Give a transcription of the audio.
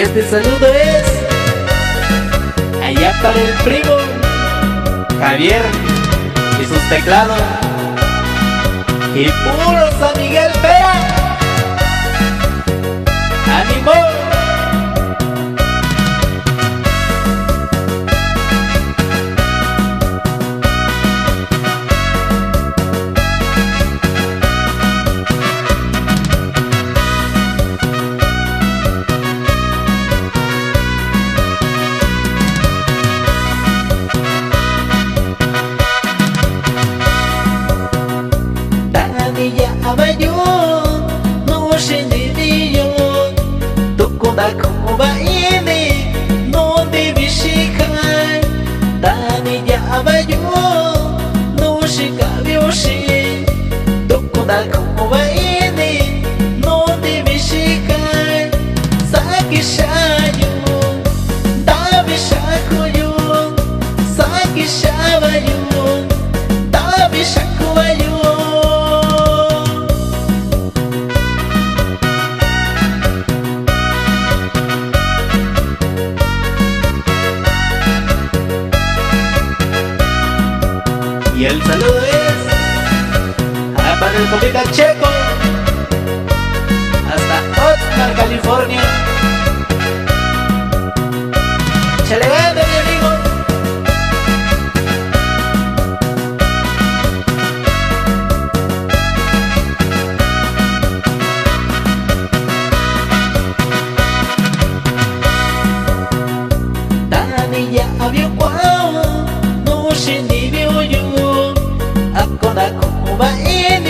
este saludo es allá para el primo Javier y sus teclados y puro San Miguel Pera. ¡Ánimo! Abayon, no shindiyo, tokoda koba ini, no divishikai. Dani ya abayon, no shikabyoshi, tokoda koba ini, no divishikai. Saki shayun, dabi shakuyun, saki shabayun, dabi shakuayun. Y el saludo es para el comita Checo hasta Oxnard, California. ¡Échale ganas, mi amigo! Dani ya había cuau, no shinibyo yo. Akona como va en